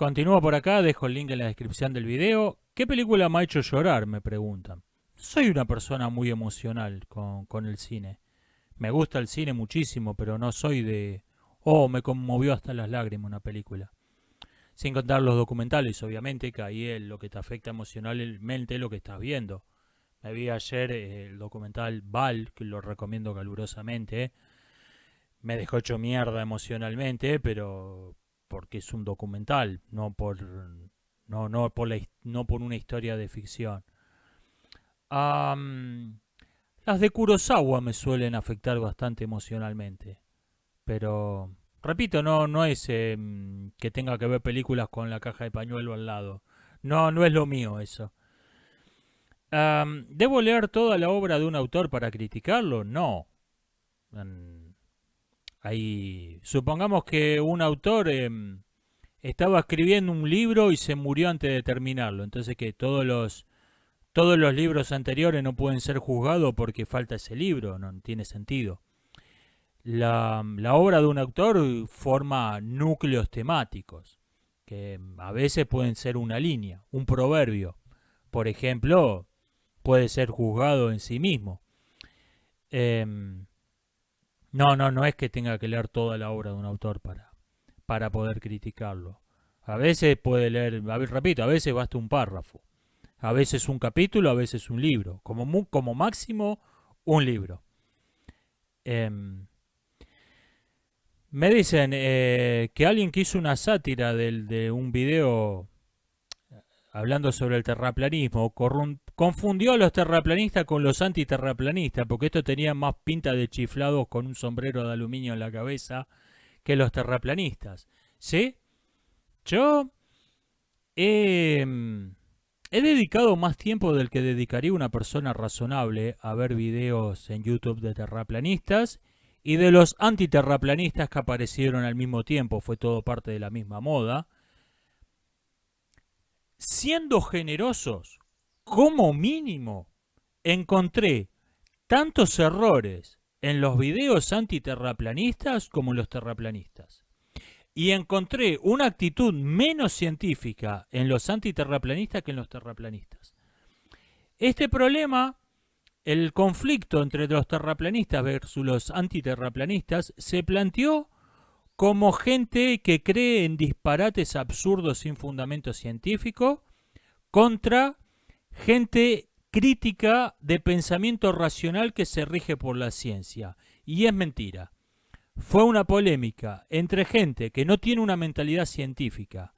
Continúo por acá, dejo el link en la descripción del video. ¿Qué película me ha hecho llorar? Me preguntan. Soy una persona muy emocional con el cine. Me gusta el cine muchísimo, pero no soy de... Oh, me conmovió hasta las lágrimas una película. Sin contar los documentales, obviamente, que ahí es lo que te afecta emocionalmente es lo que estás viendo. Me vi ayer el documental Val, que lo recomiendo calurosamente. Me dejó hecho mierda emocionalmente, pero porque es un documental, no por una historia de ficción. Am, las de Kurosawa me suelen afectar bastante emocionalmente, pero repito, no es que tenga que ver películas con la caja de pañuelo al lado. No es lo mío eso. ¿Debo leer toda la obra de un autor para criticarlo? No. Mm, supongamos que un autor estaba escribiendo un libro y se murió antes de terminarlo. Entonces que todos los libros anteriores no pueden ser juzgados porque falta ese libro, no tiene sentido. La obra de un autor forma núcleos temáticos, que a veces pueden ser una línea, un proverbio. Por ejemplo, puede ser juzgado en sí mismo. Em, no es que tenga que leer toda la obra de un autor para poder criticarlo. A veces puede leer, repito, a veces basta un párrafo. A veces un capítulo, a veces un libro. Como máximo, un libro. Me dicen que alguien que hizo una sátira de un video hablando sobre el terraplanismo confundió a los terraplanistas con los antiterraplanistas, porque estos tenían más pinta de chiflados con un sombrero de aluminio en la cabeza que los terraplanistas. ¿Sí? Yo he dedicado más tiempo del que dedicaría una persona razonable a ver videos en YouTube de terraplanistas y de los antiterraplanistas que aparecieron al mismo tiempo. Fue todo parte de la misma moda. Siendo generosos, como mínimo, encontré tantos errores en los videos antiterraplanistas como en los terraplanistas. Y encontré una actitud menos científica en los antiterraplanistas que en los terraplanistas. Este problema, el conflicto entre los terraplanistas versus los antiterraplanistas, se planteó como gente que cree en disparates absurdos sin fundamento científico contra gente crítica de pensamiento racional que se rige por la ciencia. Y es mentira. Fue una polémica entre gente que no tiene una mentalidad científica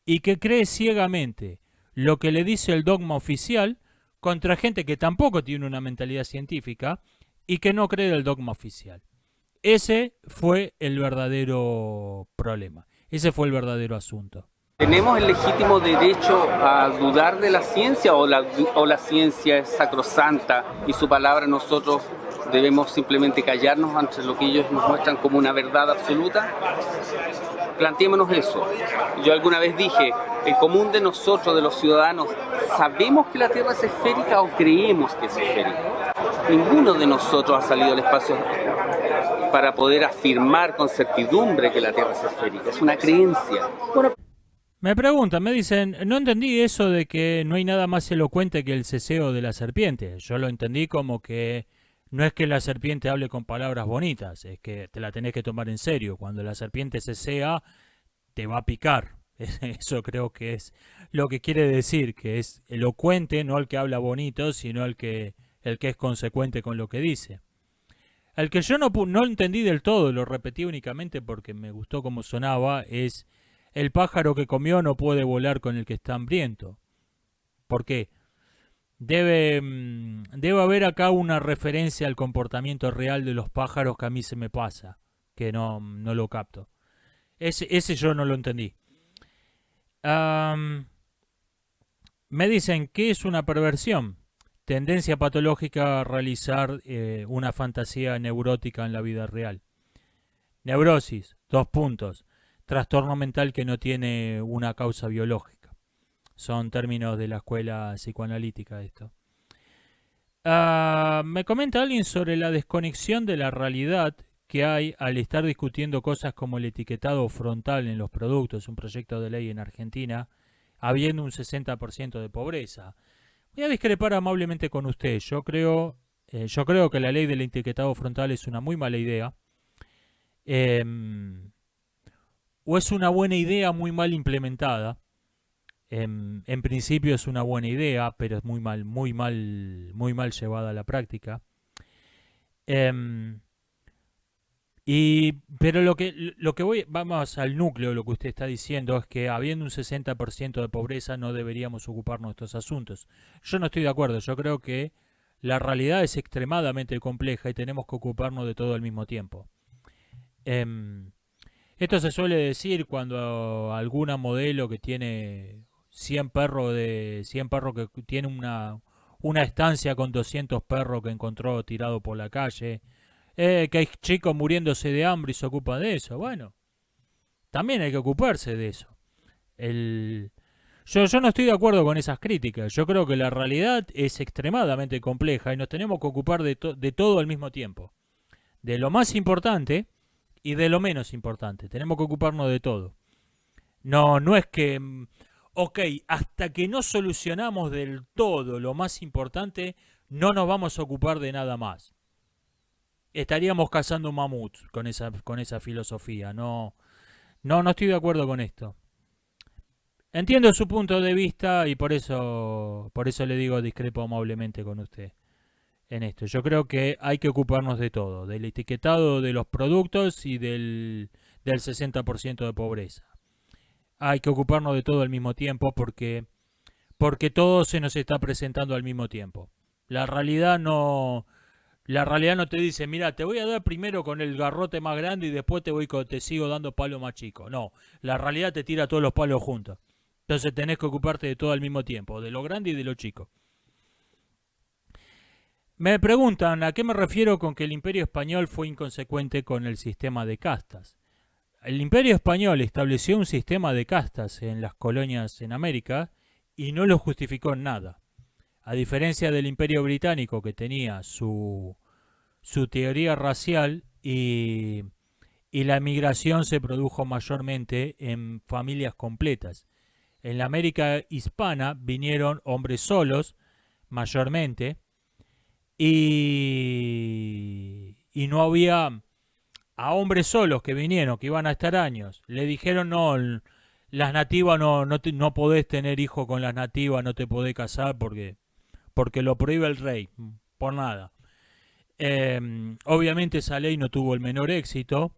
y que cree ciegamente lo que le dice el dogma oficial contra gente que tampoco tiene una mentalidad científica y que no cree el dogma oficial. Ese fue el verdadero problema. Ese fue el verdadero asunto. ¿Tenemos el legítimo derecho a dudar de la ciencia o la ciencia es sacrosanta y su palabra nosotros debemos simplemente callarnos ante lo que ellos nos muestran como una verdad absoluta? Planteémonos eso. Yo alguna vez dije, el común de nosotros, de los ciudadanos, ¿sabemos que la Tierra es esférica o creemos que es esférica? Ninguno de nosotros ha salido al espacio para poder afirmar con certidumbre que la Tierra es esférica. Es una creencia. Bueno, me preguntan, me dicen, no entendí eso de que no hay nada más elocuente que el ceseo de la serpiente. Yo lo entendí como que no es que la serpiente hable con palabras bonitas, es que te la tenés que tomar en serio. Cuando la serpiente cesea, te va a picar. Eso creo que es lo que quiere decir, que es elocuente, no el que habla bonito, sino el que es consecuente con lo que dice. El que yo no entendí del todo, lo repetí únicamente porque me gustó cómo sonaba, es el pájaro que comió no puede volar con el que está hambriento. ¿Por qué? Debe haber acá una referencia al comportamiento real de los pájaros que a mí se me pasa, que no lo capto. Ese yo no lo entendí. Me dicen, ¿qué es una perversión? Tendencia patológica a realizar una fantasía neurótica en la vida real. Neurosis, 2 puntos. Trastorno mental que no tiene una causa biológica. Son términos de la escuela psicoanalítica esto. Me comenta alguien sobre la desconexión de la realidad que hay al estar discutiendo cosas como el etiquetado frontal en los productos, un proyecto de ley en Argentina, habiendo un 60% de pobreza. Voy a discrepar amablemente con usted. Yo creo que la ley del etiquetado frontal es una muy mala idea. O es una buena idea muy mal implementada. En principio es una buena idea, pero es muy mal llevada a la práctica. Pero vamos al núcleo de lo que usted está diciendo, es que habiendo un 60% de pobreza no deberíamos ocuparnos de estos asuntos. Yo no estoy de acuerdo, yo creo que la realidad es extremadamente compleja y tenemos que ocuparnos de todo al mismo tiempo. Esto se suele decir cuando alguna modelo que tiene 100 perros que tiene una estancia con 200 perros que encontró tirado por la calle, que hay chicos muriéndose de hambre y se ocupa de eso. Bueno, también hay que ocuparse de eso. Yo no estoy de acuerdo con esas críticas. Yo creo que la realidad es extremadamente compleja y nos tenemos que ocupar de todo al mismo tiempo. De lo más importante y de lo menos importante. Tenemos que ocuparnos de todo. No es que, ok, hasta que no solucionamos del todo lo más importante, no nos vamos a ocupar de nada más. Estaríamos cazando mamuts con esa filosofía. No estoy de acuerdo con esto. Entiendo su punto de vista y por eso le digo discrepo amablemente con usted en esto. Yo creo que hay que ocuparnos de todo, del etiquetado de los productos y del 60% de pobreza. Hay que ocuparnos de todo al mismo tiempo porque todo se nos está presentando al mismo tiempo. La realidad no te dice, mira, te voy a dar primero con el garrote más grande y después te sigo dando palo más chico. No, la realidad te tira todos los palos juntos. Entonces tenés que ocuparte de todo al mismo tiempo, de lo grande y de lo chico. Me preguntan a qué me refiero con que el Imperio Español fue inconsecuente con el sistema de castas. El Imperio Español estableció un sistema de castas en las colonias en América y no lo justificó en nada. A diferencia del Imperio Británico, que tenía su teoría racial y la migración se produjo mayormente en familias completas. En la América hispana vinieron hombres solos, mayormente, y no había a hombres solos que vinieron, que iban a estar años. Le dijeron, no, las nativas no podés tener hijo con las nativas, no te podés casar porque lo prohíbe el rey, por nada. Obviamente esa ley no tuvo el menor éxito.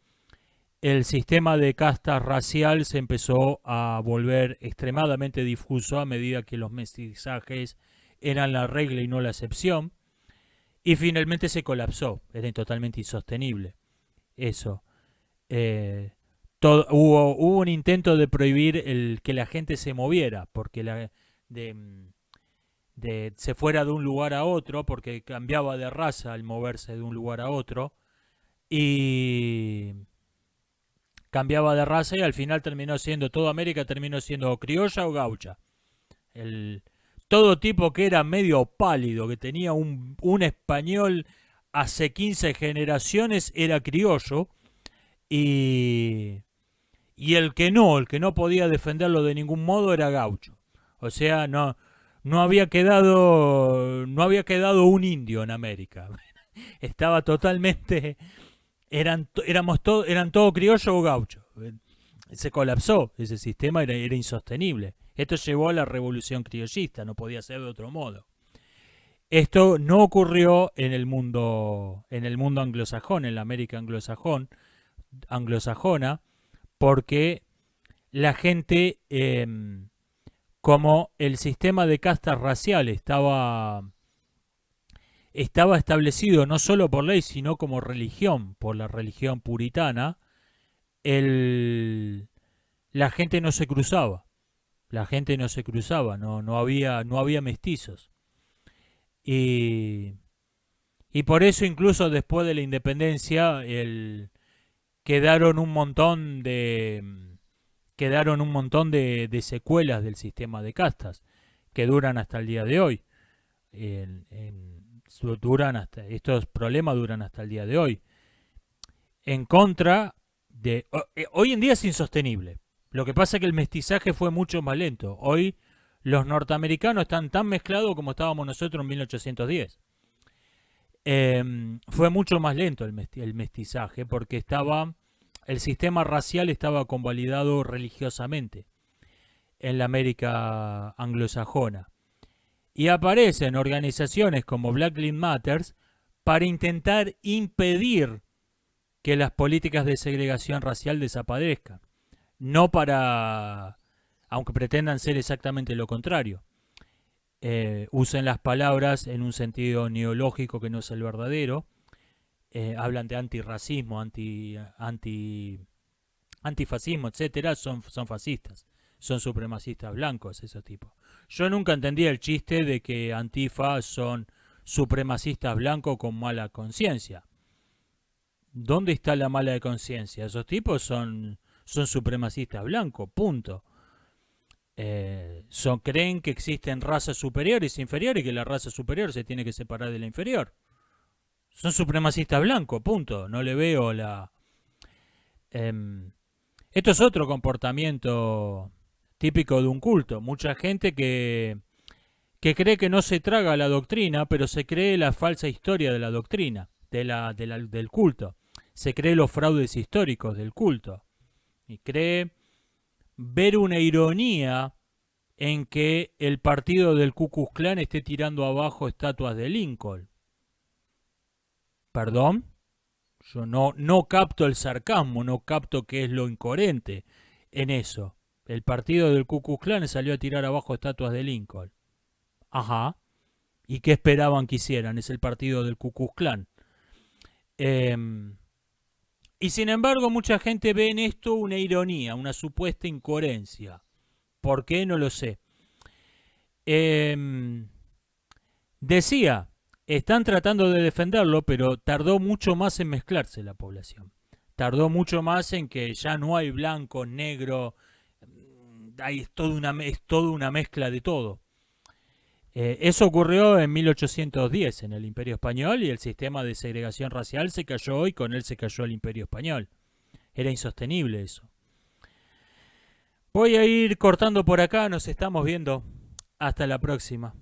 El sistema de castas racial se empezó a volver extremadamente difuso a medida que los mestizajes eran la regla y no la excepción. Y finalmente se colapsó, era totalmente insostenible. Eso. Hubo un intento de prohibir que la gente se moviera, porque se fuera de un lugar a otro, porque cambiaba de raza al moverse de un lugar a otro. Y cambiaba de raza y al final toda América terminó siendo o criolla o gaucha. Todo tipo que era medio pálido, que tenía un español hace 15 generaciones era criollo y el que no podía defenderlo de ningún modo era gaucho. O sea, no había quedado un indio en América. Estaba totalmente eran todo criollo o gaucho. Se colapsó, ese sistema era insostenible. Esto llevó a la revolución criollista, no podía ser de otro modo. Esto no ocurrió en el mundo anglosajón, en la América anglosajona, porque la gente, como el sistema de castas raciales estaba establecido no solo por ley, sino como religión, por la religión puritana, la gente no se cruzaba. No había mestizos. Y por eso incluso después de la independencia quedaron un montón de secuelas del sistema de castas que duran hasta el día de hoy. Estos problemas duran hasta el día de hoy. en contra de... Hoy en día es insostenible. Lo que pasa es que el mestizaje fue mucho más lento. Hoy los norteamericanos están tan mezclados como estábamos nosotros en 1810. Fue mucho más lento el mestizaje porque el sistema racial estaba convalidado religiosamente en la América anglosajona. Y aparecen organizaciones como Black Lives Matter para intentar impedir que las políticas de segregación racial desaparezcan. No para, aunque pretendan ser exactamente lo contrario. Usen las palabras en un sentido neológico que no es el verdadero. Hablan de antirracismo, antifascismo, etcétera. Son fascistas. Son supremacistas blancos, esos tipos. Yo nunca entendí el chiste de que Antifa son supremacistas blancos con mala conciencia. ¿Dónde está la mala conciencia? Esos tipos son supremacistas blancos, punto. Creen que existen razas superiores e inferiores y que la raza superior se tiene que separar de la inferior. Son supremacistas blancos, punto. No le veo la... Esto es otro comportamiento típico de un culto. Mucha gente que cree que no se traga la doctrina, pero se cree la falsa historia de la doctrina, del culto. Se cree los fraudes históricos del culto. Y cree ver una ironía en que el partido del Ku Klux Klan esté tirando abajo estatuas de Lincoln. ¿Perdón? Yo no capto el sarcasmo, no capto qué es lo incoherente en eso. El partido del Ku Klux Klan salió a tirar abajo estatuas de Lincoln. Ajá. ¿Y qué esperaban que hicieran? Es el partido del Ku Klux Klan. Y sin embargo mucha gente ve en esto una ironía, una supuesta incoherencia. ¿Por qué? No lo sé. Decía, están tratando de defenderlo, pero tardó mucho más en mezclarse la población. Tardó mucho más en que ya no hay blanco, negro, es toda una mezcla de todo. Eso ocurrió en 1810 en el Imperio Español y el sistema de segregación racial se cayó y con él se cayó el Imperio Español. Era insostenible eso. Voy a ir cortando por acá, nos estamos viendo. Hasta la próxima.